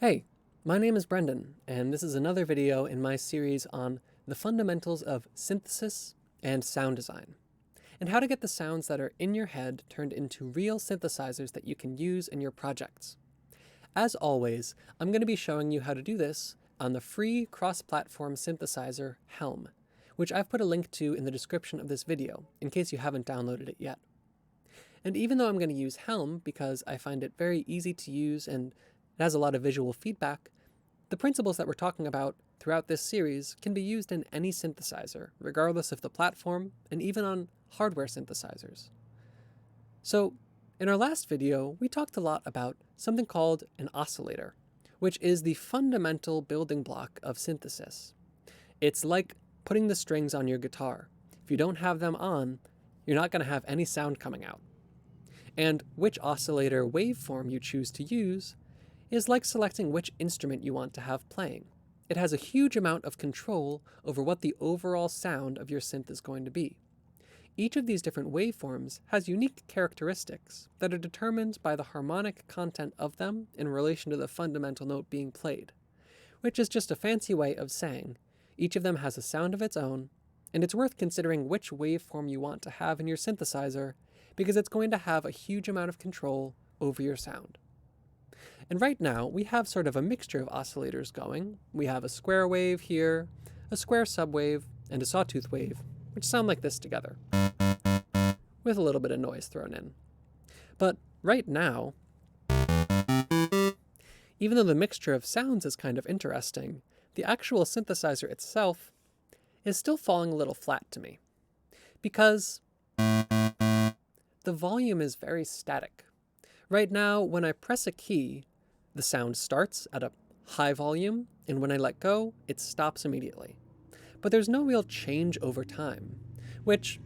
Hey, my name is Brendan, and this is another video in my series on the fundamentals of synthesis and sound design, and how to get the sounds that are in your head turned into real synthesizers that you can use in your projects. As always, I'm going to be showing you how to do this on the free cross-platform synthesizer Helm, which I've put a link to in the description of this video, in case you haven't downloaded it yet. And even though I'm going to use Helm because I find it very easy to use and it has a lot of visual feedback, the principles that we're talking about throughout this series can be used in any synthesizer, regardless of the platform, and even on hardware synthesizers. So, in our last video, we talked a lot about something called an oscillator, which is the fundamental building block of synthesis. It's like putting the strings on your guitar. If you don't have them on, you're not going to have any sound coming out. And which oscillator waveform you choose to use is like selecting which instrument you want to have playing. It has a huge amount of control over what the overall sound of your synth is going to be. Each of these different waveforms has unique characteristics that are determined by the harmonic content of them in relation to the fundamental note being played, which is just a fancy way of saying each of them has a sound of its own, and it's worth considering which waveform you want to have in your synthesizer because it's going to have a huge amount of control over your sound. And right now, we have sort of a mixture of oscillators going. We have a square wave here, a square subwave, and a sawtooth wave, which sound like this together, with a little bit of noise thrown in. But right now, even though the mixture of sounds is kind of interesting, the actual synthesizer itself is still falling a little flat to me, because the volume is very static. Right now, when I press a key, the sound starts at a high volume, and when I let go, it stops immediately. But there's no real change over time, which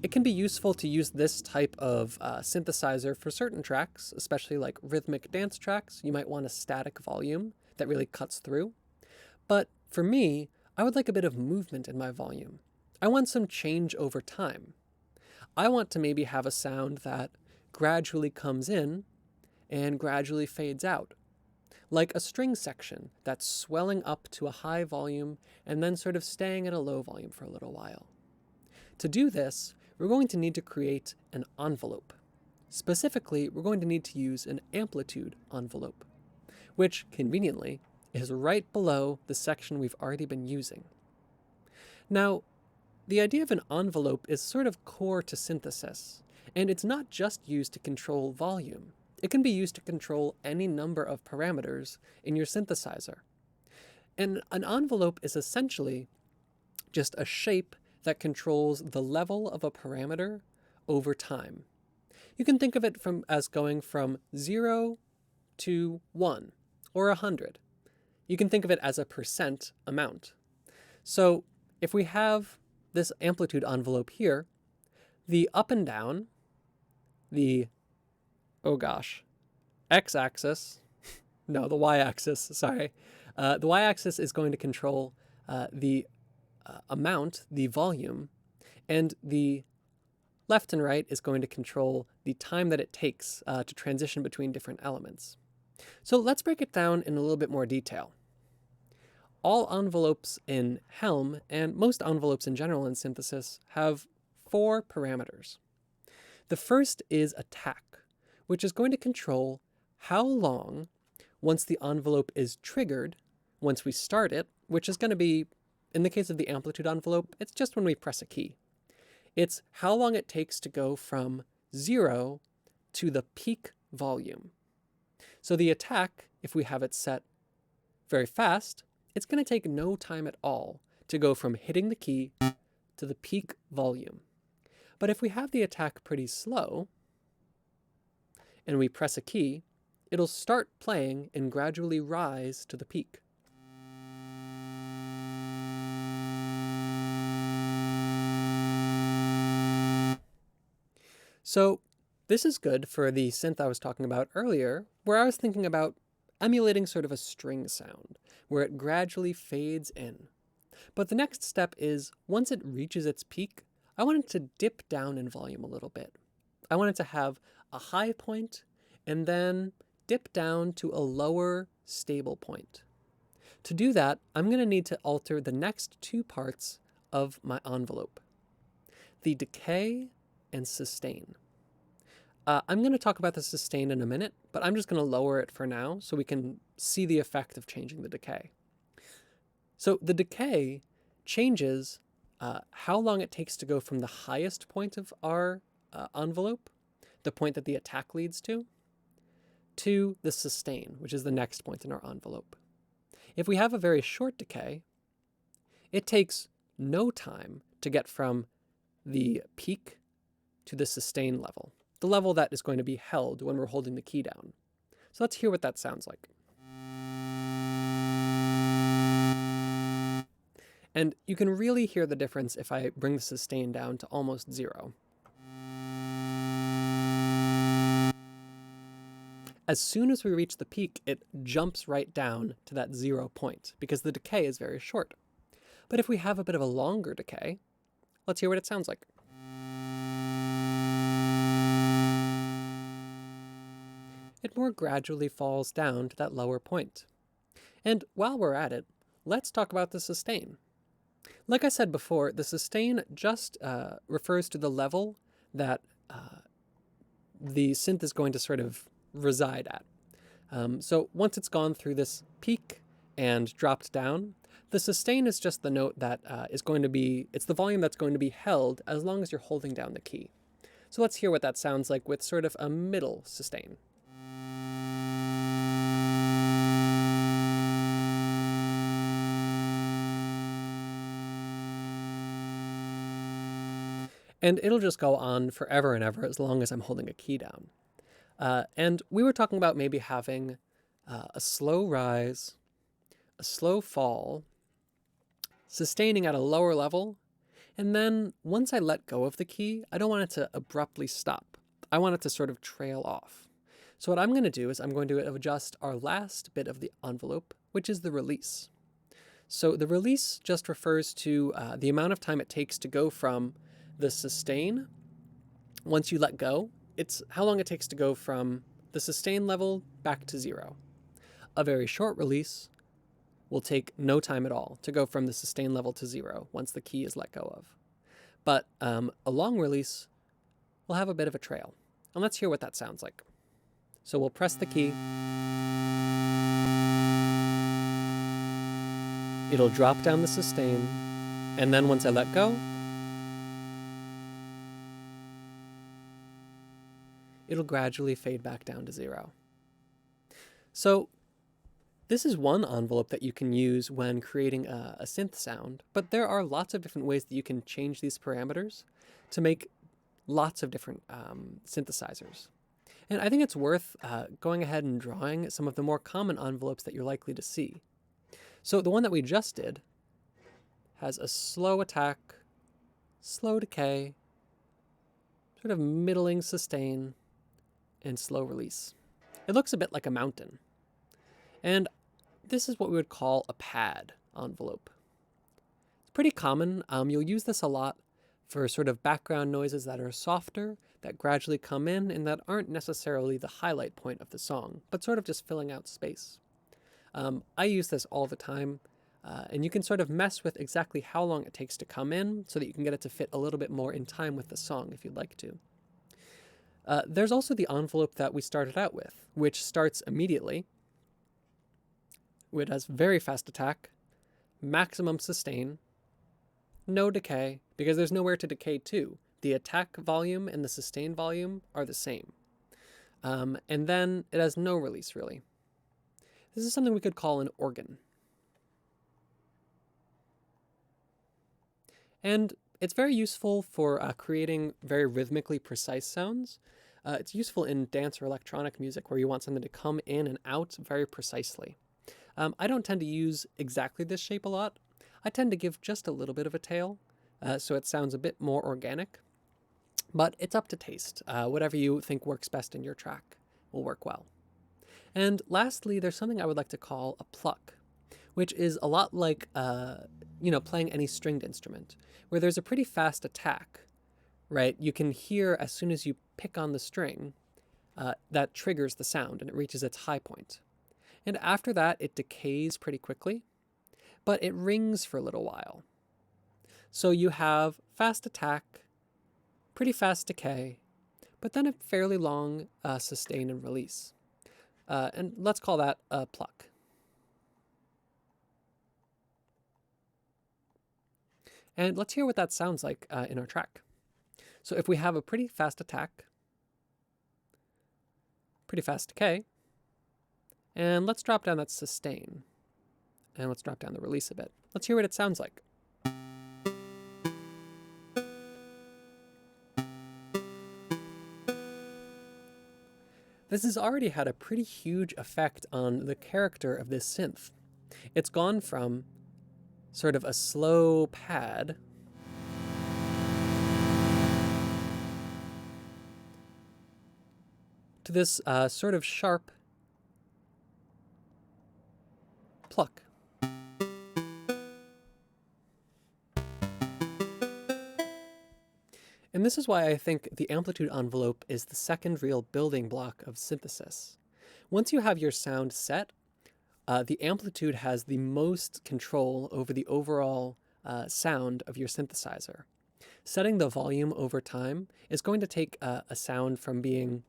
it can be useful to use this type of synthesizer for certain tracks, especially like rhythmic dance tracks. You might want a static volume that really cuts through. But for me, I would like a bit of movement in my volume. I want some change over time. I want to maybe have a sound that gradually comes in and gradually fades out, like a string section that's swelling up to a high volume and then sort of staying at a low volume for a little while. To do this, we're going to need to create an envelope. Specifically, we're going to need to use an amplitude envelope, which, conveniently, is right below the section we've already been using. Now, the idea of an envelope is sort of core to synthesis, and it's not just used to control volume. It can be used to control any number of parameters in your synthesizer. And an envelope is essentially just a shape that controls the level of a parameter over time. You can think of it as going from 0 to 1 or 100. You can think of it as a percent amount. So if we have this amplitude envelope here, the up and down, the x-axis, no, the y-axis, sorry. The y-axis is going to control the amount, the volume, and the left and right is going to control the time that it takes to transition between different elements. So let's break it down in a little bit more detail. All envelopes in Helm, and most envelopes in general in synthesis, have 4 parameters. The first is attack, which is going to control how long, once the envelope is triggered, once we start it, which is going to be, in the case of the amplitude envelope, it's just when we press a key. It's how long it takes to go from 0 to the peak volume. So the attack, if we have it set very fast, it's going to take no time at all to go from hitting the key to the peak volume. But if we have the attack pretty slow, and we press a key, it'll start playing and gradually rise to the peak. So this is good for the synth I was talking about earlier, where I was thinking about emulating sort of a string sound, where it gradually fades in. But the next step is, once it reaches its peak, I want it to dip down in volume a little bit. I want it to have a high point and then dip down to a lower stable point. To do that, I'm going to need to alter the next two parts of my envelope, the decay and sustain. I'm going to talk about the sustain in a minute, but I'm just going to lower it for now so we can see the effect of changing the decay. So the decay changes how long it takes to go from the highest point of our envelope, the point that the attack leads to the sustain, which is the next point in our envelope. If we have a very short decay, it takes no time to get from the peak to the sustain level, the level that is going to be held when we're holding the key down. So let's hear what that sounds like. And you can really hear the difference if I bring the sustain down to almost 0. As soon as we reach the peak, it jumps right down to that 0 point because the decay is very short. But if we have a bit of a longer decay, let's hear what it sounds like. It more gradually falls down to that lower point. And while we're at it, let's talk about the sustain. Like I said before, the sustain just refers to the level that the synth is going to sort of reside at. So once it's gone through this peak and dropped down, the sustain is just the note that is going to be, it's the volume that's going to be held as long as you're holding down the key. So let's hear what that sounds like with sort of a middle sustain. And it'll just go on forever and ever as long as I'm holding a key down. And we were talking about maybe having a slow rise, a slow fall, sustaining at a lower level, and then once I let go of the key, I don't want it to abruptly stop. I want it to sort of trail off. So what I'm going to do is I'm going to adjust our last bit of the envelope, which is the release. So the release just refers to the amount of time it takes to go from the sustain, once you let go, it's how long it takes to go from the sustain level back to 0. A very short release will take no time at all to go from the sustain level to 0 once the key is let go of. But a long release will have a bit of a trail. And let's hear what that sounds like. So we'll press the key. It'll drop down the sustain, and then once I let go, it'll gradually fade back down to 0. So this is one envelope that you can use when creating a synth sound, but there are lots of different ways that you can change these parameters to make lots of different synthesizers. And I think it's worth going ahead and drawing some of the more common envelopes that you're likely to see. So the one that we just did has a slow attack, slow decay, sort of middling sustain, and slow release. It looks a bit like a mountain. And this is what we would call a pad envelope. It's pretty common. You'll use this a lot for sort of background noises that are softer, that gradually come in, and that aren't necessarily the highlight point of the song, but sort of just filling out space. I use this all the time, and you can sort of mess with exactly how long it takes to come in so that you can get it to fit a little bit more in time with the song if you'd like to. There's also the envelope that we started out with, which starts immediately. It has very fast attack, maximum sustain, no decay, because there's nowhere to decay to. The attack volume and the sustain volume are the same. And then it has no release, really. This is something we could call an organ. And it's very useful for creating very rhythmically precise sounds. It's useful in dance or electronic music where you want something to come in and out very precisely. I don't tend to use exactly this shape a lot. I tend to give just a little bit of a tail, so it sounds a bit more organic. But it's up to taste. Whatever you think works best in your track will work well. And lastly, there's something I would like to call a pluck, which is a lot like playing any stringed instrument, where there's a pretty fast attack, right? You can hear as soon as you pick on the string, that triggers the sound and it reaches its high point. And after that, it decays pretty quickly, but it rings for a little while. So you have fast attack, pretty fast decay, but then a fairly long sustain and release. And let's call that a pluck. And let's hear what that sounds like in our track. So if we have a pretty fast attack, pretty fast decay, and let's drop down that sustain. And let's drop down the release a bit. Let's hear what it sounds like. This has already had a pretty huge effect on the character of this synth. It's gone from sort of a slow pad to this sort of sharp pluck. And this is why I think the amplitude envelope is the second real building block of synthesis. Once you have your sound set, the amplitude has the most control over the overall sound of your synthesizer. Setting the volume over time is going to take a sound from being,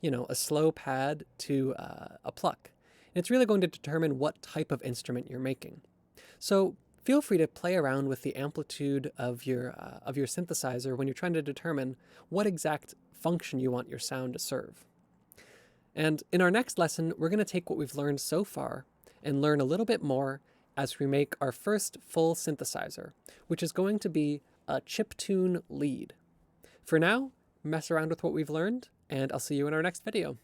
a slow pad to a pluck. And it's really going to determine what type of instrument you're making. So feel free to play around with the amplitude of your synthesizer when you're trying to determine what exact function you want your sound to serve. And in our next lesson, we're going to take what we've learned so far and learn a little bit more as we make our first full synthesizer, which is going to be a chiptune lead. For now, mess around with what we've learned, and I'll see you in our next video.